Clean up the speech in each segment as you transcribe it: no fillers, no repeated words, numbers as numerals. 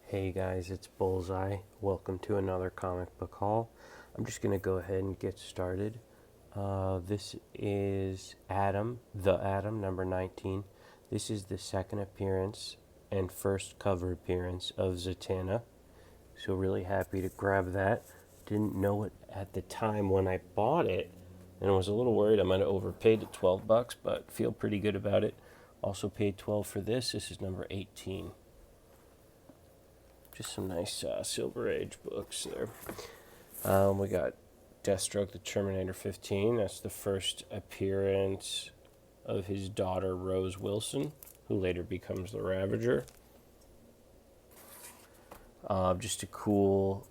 Hey guys, it's Bullseye. Welcome to another comic book haul. I'm just going to go ahead and get started. This is the Atom, number 19. This is the second appearance and first cover appearance of Zatanna. So really happy to grab that. Didn't know it at the time when I bought it, and I was a little worried I might have overpaid at $12, but feel pretty good about it. Also paid $12 for this. This is number 18. Just some nice Silver Age books there. We got Deathstroke the Terminator 15. That's the first appearance of his daughter Rose Wilson, who later becomes the Ravager. Just a cool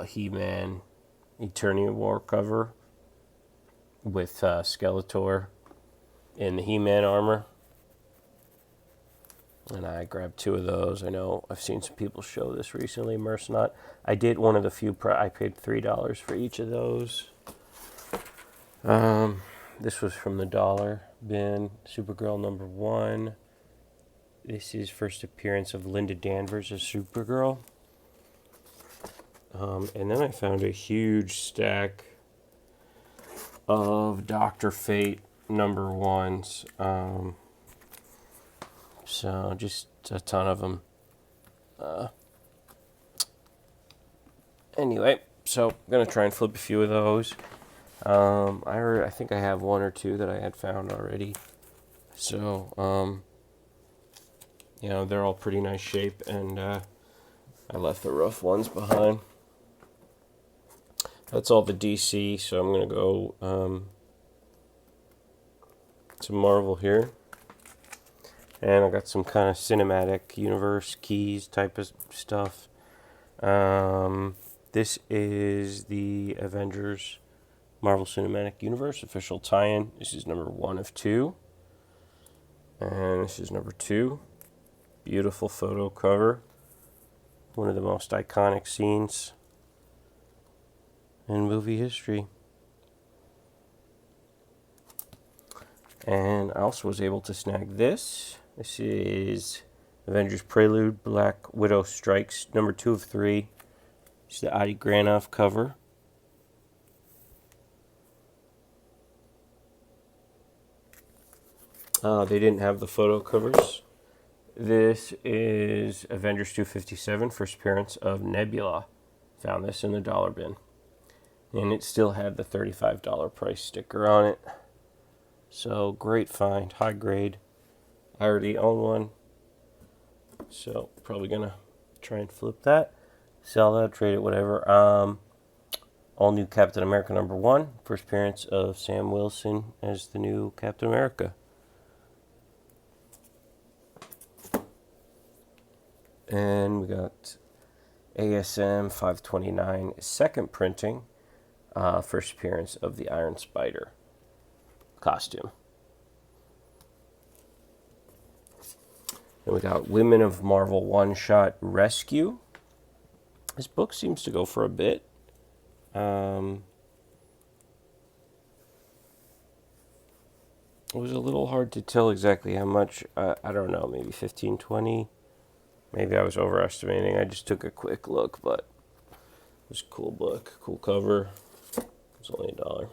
He-Man Eternia War cover with Skeletor in the He-Man armor. And I grabbed two of those. I know I've seen some people show this recently. Mercenot. I did one of the few. I paid $3 for each of those. This was from the dollar bin. Supergirl number 1. This is first appearance of Linda Danvers as Supergirl. And then I found a huge stack of Dr. Fate number 1s. So just a ton of them. Anyway, so I'm going to try and flip a few of those. I think I have one or two that I had found already. So, they're all pretty nice shape, and I left the rough ones behind. That's all the DC, so I'm going to go to Marvel here. And I got some kind of cinematic universe keys type of stuff. This is the Avengers Marvel Cinematic Universe official tie-in. This is number 1 of 2. And this is number 2. Beautiful photo cover. One of the most iconic scenes in movie history. And I also was able to snag this. This is Avengers Prelude, Black Widow Strikes, number 2 of 3. It's the Adi Granov cover. They didn't have the photo covers. This is Avengers 257, first appearance of Nebula. Found this in the dollar bin. And it still had the $35 price sticker on it. So, great find, high grade. I already own one. So, probably going to try and flip that. Sell that, trade it, whatever. All new Captain America number 1. First appearance of Sam Wilson as the new Captain America. And we got ASM 529, second printing. First appearance of the Iron Spider costume. And we got Women of Marvel one-shot Rescue. This book seems to go for a bit. It was a little hard to tell exactly how much. I don't know, maybe 15, 20. Maybe I was overestimating. I just took a quick look, but it was a cool book, cool cover. It was only $1.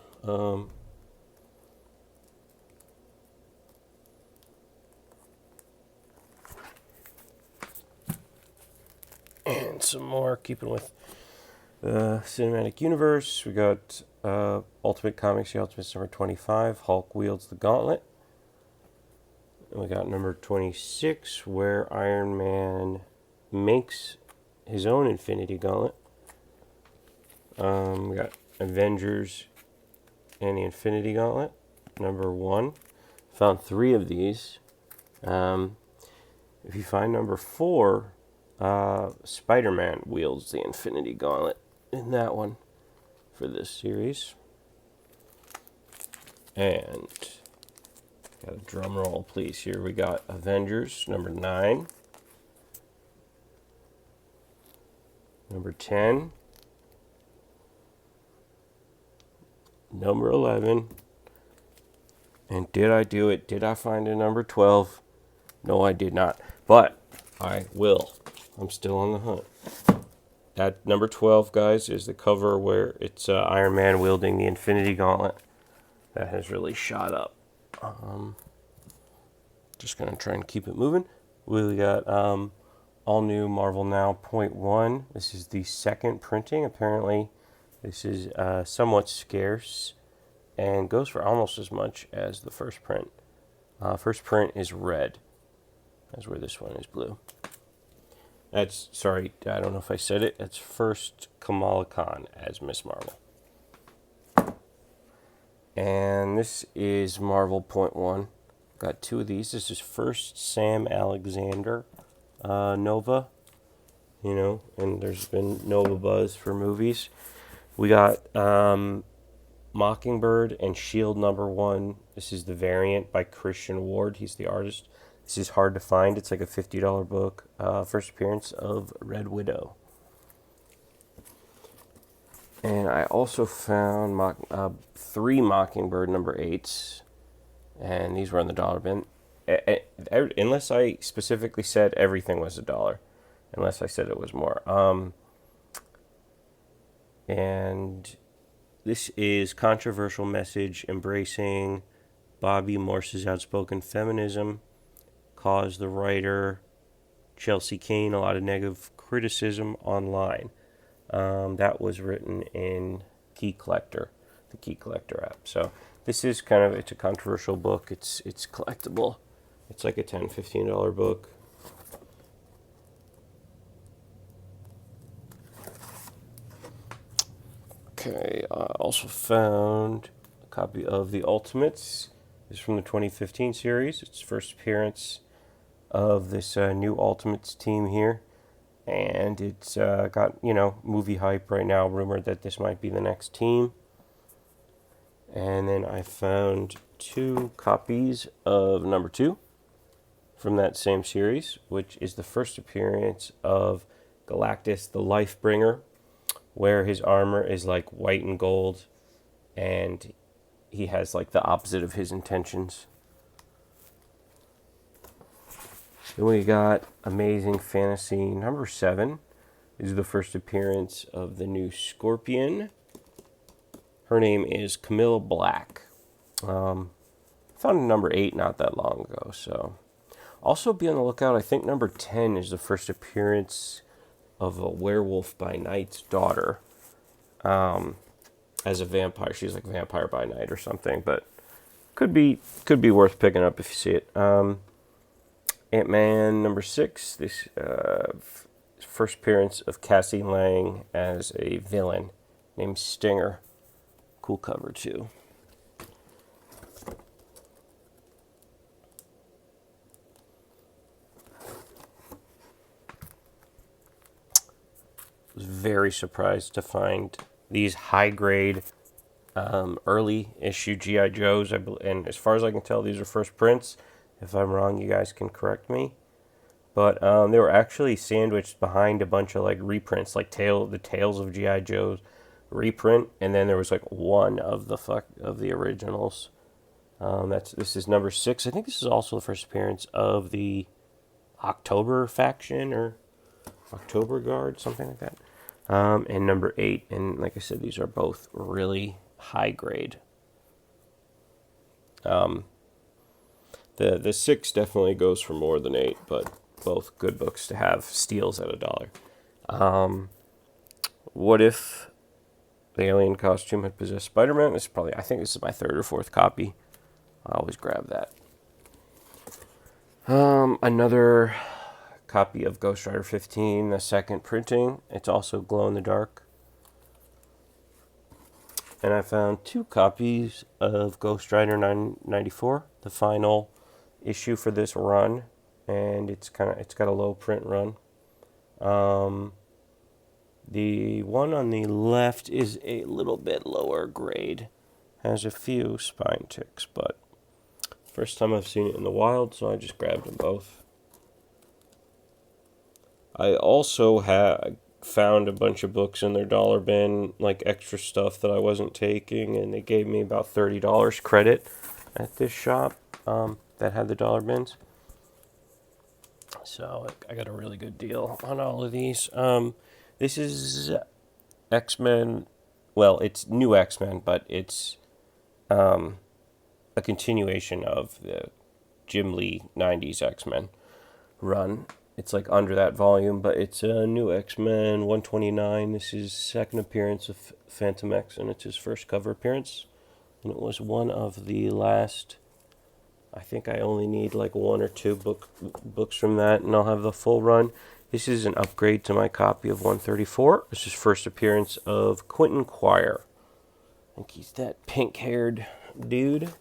And some more, keeping with the cinematic universe. We got Ultimate Comics, The Ultimates number 25, Hulk Wields the Gauntlet. And we got number 26, where Iron Man makes his own Infinity Gauntlet. We got Avengers and the Infinity Gauntlet, number 1. Found 3 of these. If you find number 4, Spider-Man wields the Infinity Gauntlet in that one for this series. And got a drum roll, please. Here we got Avengers number 9, number 10, number 11, and did I do it? Did I find a number 12? No, I did not, but I will. I'm still on the hunt. At number 12, guys, is the cover where it's Iron Man wielding the Infinity Gauntlet. That has really shot up. Just going to try and keep it moving. We got all new Marvel Now .1. This is the second printing. Apparently, this is somewhat scarce and goes for almost as much as the first print. First print is red. That's where this one is blue. That's, sorry, I don't know if I said it. That's first Kamala Khan as Miss Marvel. And this is Marvel .1. Got two of these. This is first Sam Alexander Nova. You know, and there's been Nova buzz for movies. We got Mockingbird and Shield #1. This is the variant by Christian Ward. He's the artist. This is hard to find. It's like a $50 book. First appearance of Red Widow. And I also found 3 Mockingbird #8s. And these were on the dollar bin. Unless I specifically said everything was $1. Unless I said it was more. And this is controversial message embracing Bobby Morse's outspoken feminism. Caused the writer Chelsea Kane a lot of negative criticism online. That was written in Key Collector, the Key Collector app. So this is kind of, it's a controversial book. It's collectible. It's like a $10, $15 book. Okay, I also found a copy of The Ultimates. This is from the 2015 series. It's first appearance of this new Ultimates team here. And it's got, you know, movie hype right now. Rumored that this might be the next team. And then I found 2 copies of #2 from that same series, which is the first appearance of Galactus the Lifebringer, where his armor is like white and gold, and he has like the opposite of his intentions. Then we got Amazing Fantasy #7. This is the first appearance of the new Scorpion. Her name is Camilla Black. Found #8 not that long ago, so. Also be on the lookout, I think #10 is the first appearance of a Werewolf by Night's daughter. As a vampire. She's like Vampire by Night or something, but could be worth picking up if you see it. Ant-Man #6. This first appearance of Cassie Lang as a villain named Stinger. Cool cover too. Was very surprised to find these high-grade early issue G.I. Joes. And as far as I can tell, these are first prints. If I'm wrong, you guys can correct me. But they were actually sandwiched behind a bunch of like reprints, like the Tales of G.I. Joe's reprint, and then there was like one of the originals. This is #6. I think this is also the first appearance of the October faction or October Guard, something like that. And #8, and like I said, these are both really high grade. The 6 definitely goes for more than 8, but both good books to have. Steals at $1. What if the alien costume had possessed Spider-Man? I think this is my 3rd or 4th copy. I always grab that. Another copy of Ghost Rider 15, the second printing. It's also glow in the dark. And I found 2 copies of Ghost Rider 994, the final issue for this run, and it's got a low print run. The one on the left is a little bit lower grade, has a few spine ticks, but first time I've seen it in the wild, so I just grabbed them both. I also found a bunch of books in their dollar bin, like extra stuff that I wasn't taking, and they gave me about $30 credit at this shop that had the dollar bins. So I got a really good deal on all of these. This is X-Men. Well, it's new X-Men, but it's a continuation of the Jim Lee 90s X-Men run. It's like under that volume, but it's a new X-Men 129. This is second appearance of Phantom X, and it's his first cover appearance. And it was one of the last. I think I only need like one or two books from that, and I'll have the full run. This is an upgrade to my copy of 134. This is first appearance of Quentin Quire. I think he's that pink-haired dude.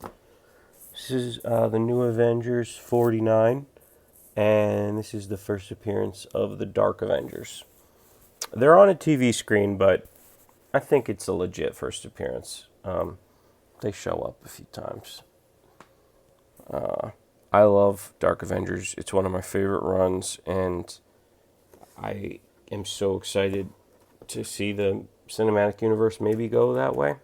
This is the New Avengers 49, and this is the first appearance of the Dark Avengers. They're on a TV screen, but I think it's a legit first appearance. They show up a few times. I love Dark Avengers. It's one of my favorite runs, and I am so excited to see the cinematic universe maybe go that way.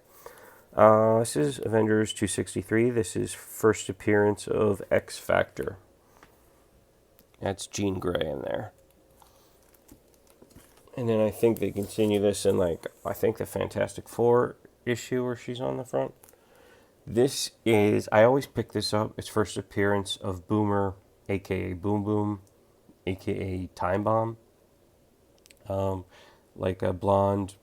This is Avengers 263. This is first appearance of X Factor. That's Jean Grey in there. And then I think they continue this in I think the Fantastic Four issue where she's on the front. This is, I always pick this up. It's first appearance of Boomer, aka Boom Boom, aka Time Bomb. Like a blonde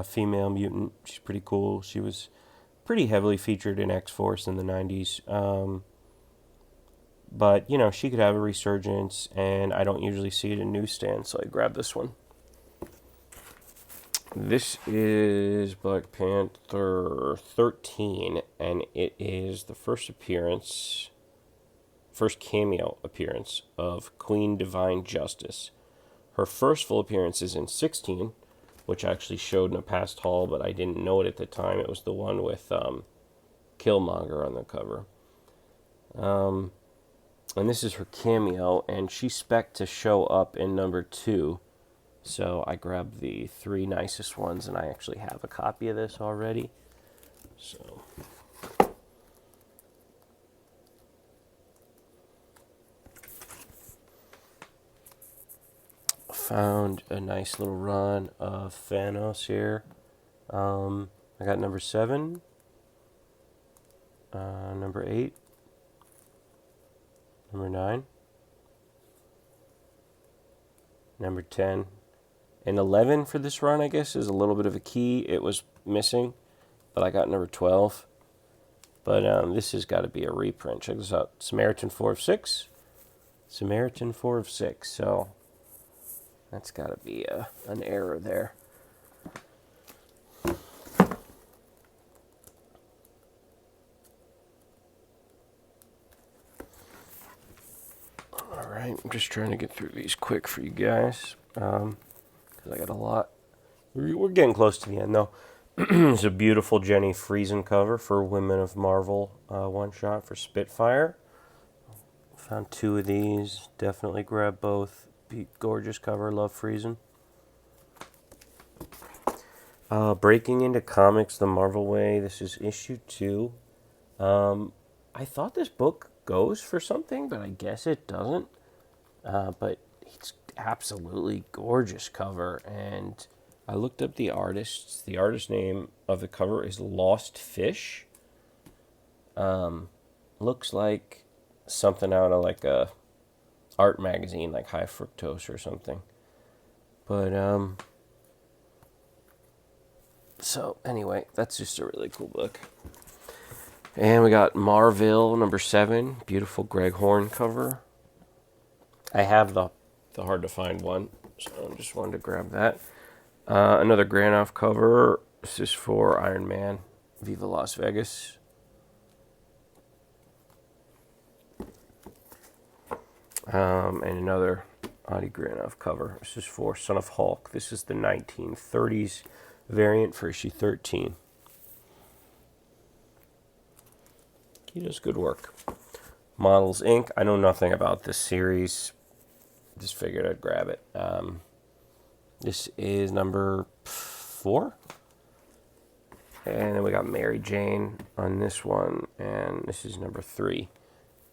female mutant. She's pretty cool. She was pretty heavily featured in X-Force in the 90s. But, she could have a resurgence, and I don't usually see it in newsstands, so I grabbed this one. This is Black Panther 13, and it is the first cameo appearance of Queen Divine Justice. Her first full appearance is in 16, which I actually showed in a past haul, but I didn't know it at the time. It was the one with Killmonger on the cover. And this is her cameo, and she's spec'd to show up in number 2. So I grabbed the 3 nicest ones, and I actually have a copy of this already. So found a nice little run of Thanos here. I got number 7, number 8, number 9, number 10, and 11 for this run, I guess, is a little bit of a key. It was missing, but I got number 12. But this has got to be a reprint. Check this out. Samaritan 4 of 6. Samaritan 4 of 6. So that's got to be an error there. All right, I'm just trying to get through these quick for you guys. Because I got a lot. We're getting close to the end, though. It's a beautiful Jenny Friesen cover for Women of Marvel one-shot for Spitfire. Found 2 of these. Definitely grab both. Gorgeous cover. Love Friesen. Breaking into Comics the Marvel Way. This is issue 2. I thought this book goes for something, but I guess it doesn't. But it's absolutely gorgeous cover, and I looked up the artists. The artist name of the cover is Lost Fish. Looks like something out of like a art magazine, like High Fructose or something. But so anyway, that's just a really cool book. And we got Marvel number 7, beautiful Greg Horn cover. I have the hard to find one, so I just wanted to grab that. Another Granoff cover. This is for Iron Man, Viva Las Vegas. And another Adi Granoff cover. This is for Son of Hulk. This is the 1930s variant for issue 13. He does good work. Models Inc. I know nothing about this series. Just figured I'd grab it. This is number 4. And then we got Mary Jane on this one. And this is number 3.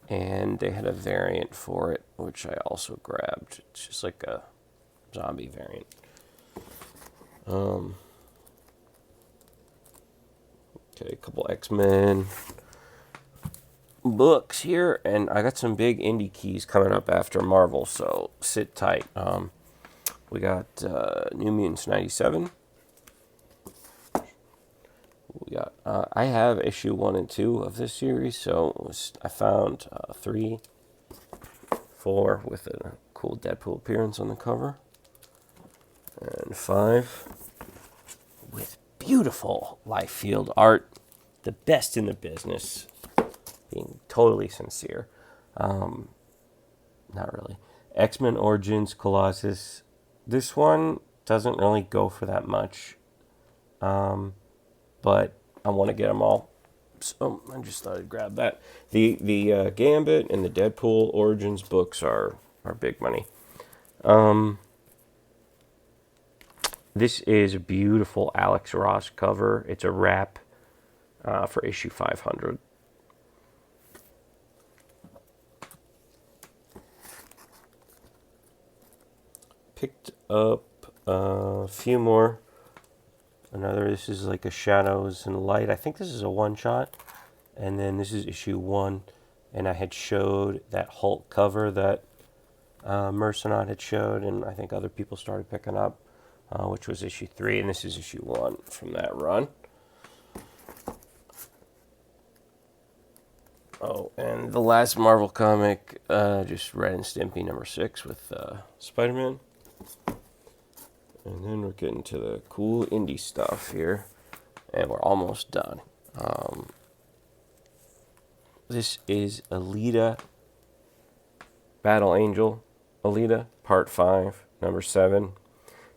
And they had a variant for it, which I also grabbed. It's just like a zombie variant. Okay, a couple X-Men books here, and I got some big indie keys coming up after Marvel, so sit tight. We got New Mutants 97. We got I have issue 1 and 2 of this series, so I found 3, 4 with a cool Deadpool appearance on the cover, and 5 with beautiful life field art, the best in the business, being totally sincere. Not really. X-Men Origins Colossus. This one doesn't really go for that much, but I want to get them all, so I just thought I'd grab that. The Gambit and the Deadpool Origins books are big money. This is a beautiful Alex Ross cover. It's a wrap for issue 500. Picked up a few more. This is like a Shadows and Light. I think this is a one-shot. And then this is issue 1. And I had showed that Hulk cover that Mercenot had showed, and I think other people started picking up, which was issue 3. And this is issue 1 from that run. Oh, and the last Marvel comic, just Red and Stimpy number 6 with Spider-Man. And then we're getting to the cool indie stuff here, and we're almost done. This is Alita, Battle Angel, Alita, Part 5, number 7.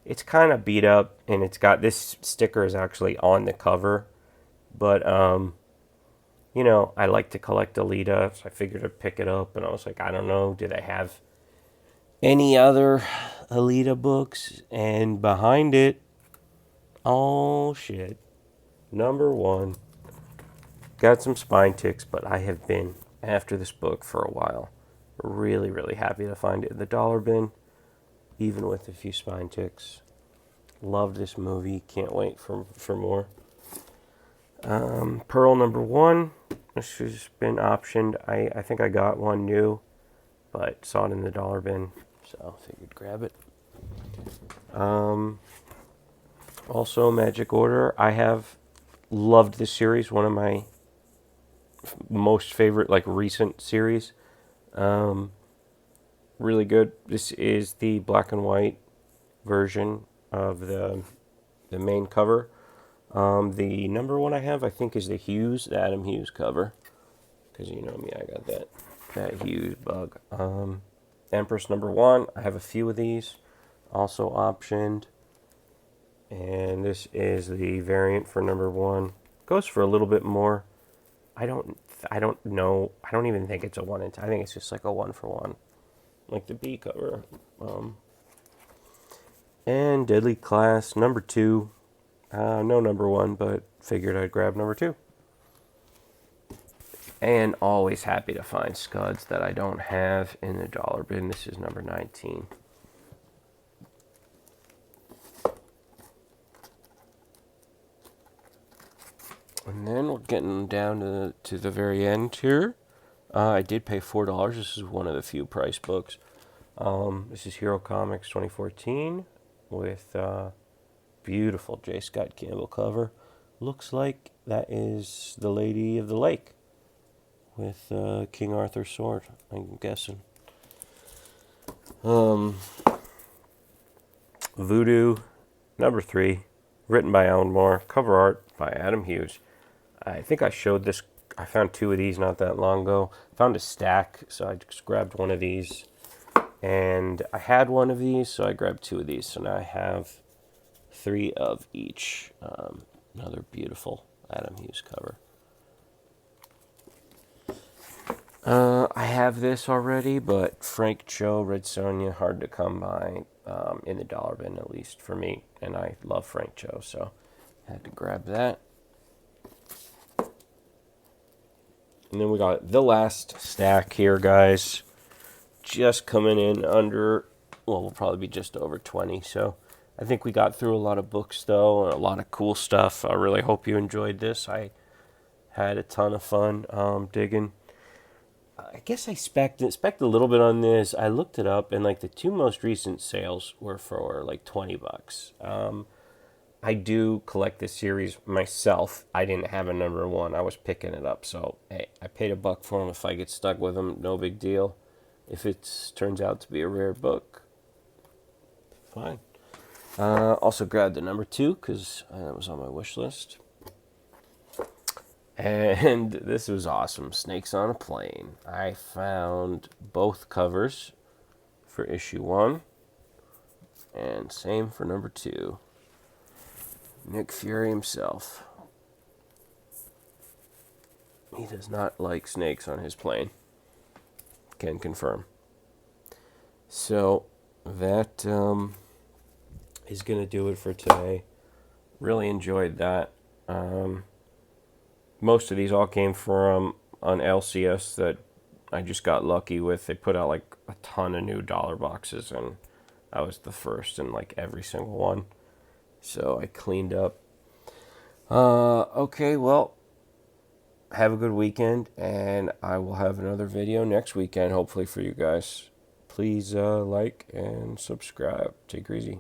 It's kind of beat up, and it's got, this sticker is actually on the cover, but, you know, I like to collect Alita, so I figured I'd pick it up, and I was like, I don't know, do they have any other Alita books? And behind it, oh shit, number 1. Got some spine ticks, but I have been after this book for a while. Really, really happy to find it in the dollar bin, even with a few spine ticks. Loved this movie. Can't wait for more. Pearl number 1. This has been optioned. I think I got one new, but saw it in the dollar bin, so figured grab it. Also, Magic Order. I have loved this series. One of my most favorite, like, recent series. Really good. This is the black and white version of the main cover. The number 1 I have, I think, is the Adam Hughes cover, because you know me, I got that Hughes bug. Empress number 1. I have a few of these, also optioned, and this is the variant for number 1. Goes for a little bit more. I don't know. I don't even think it's a 1 in 10. I think it's just like a 1-for-1, like the B cover. And Deadly Class number 2. No number 1, but figured I'd grab number 2. And always happy to find scuds that I don't have in the dollar bin. This is number 19. And then we're getting down to the very end here. I did pay $4. This is one of the few price books. This is Hero Comics 2014 with beautiful J. Scott Campbell cover. Looks like that is the Lady of the Lake with King Arthur's sword, I'm guessing. Voodoo number 3, written by Alan Moore, cover art by Adam Hughes. I think I showed this. I found 2 of these not that long ago. Found a stack, so I just grabbed one of these. And I had one of these, so I grabbed 2 of these. So now I have 3 of each. Another beautiful Adam Hughes cover. I have this already, but Frank Cho, Red Sonja, hard to come by in the dollar bin, at least for me. And I love Frank Cho, so I had to grab that. And then we got the last stack here, guys. Just coming in under, well, we'll probably be just over 20. So I think we got through a lot of books, though, and a lot of cool stuff. I really hope you enjoyed this. I had a ton of fun digging. I guess I spec'd a little bit on this. I looked it up, and like the two most recent sales were for like $20. I do collect this series myself. I didn't have a number one. I was picking it up, so hey, I paid $1 for them. If I get stuck with them, no big deal. If it turns out to be a rare book, fine. Also grabbed the number 2 because that was on my wish list. And this was awesome. Snakes on a Plane. I found both covers for issue 1, and same for number 2. Nick Fury himself. He does not like snakes on his plane. Can confirm. So that is going to do it for today. Really enjoyed that. Most of these all came from an LCS that I just got lucky with. They put out like a ton of new dollar boxes, and I was the first in like every single one. So I cleaned up. Okay, well, have a good weekend, and I will have another video next weekend, hopefully for you guys. Please like and subscribe. Take it easy.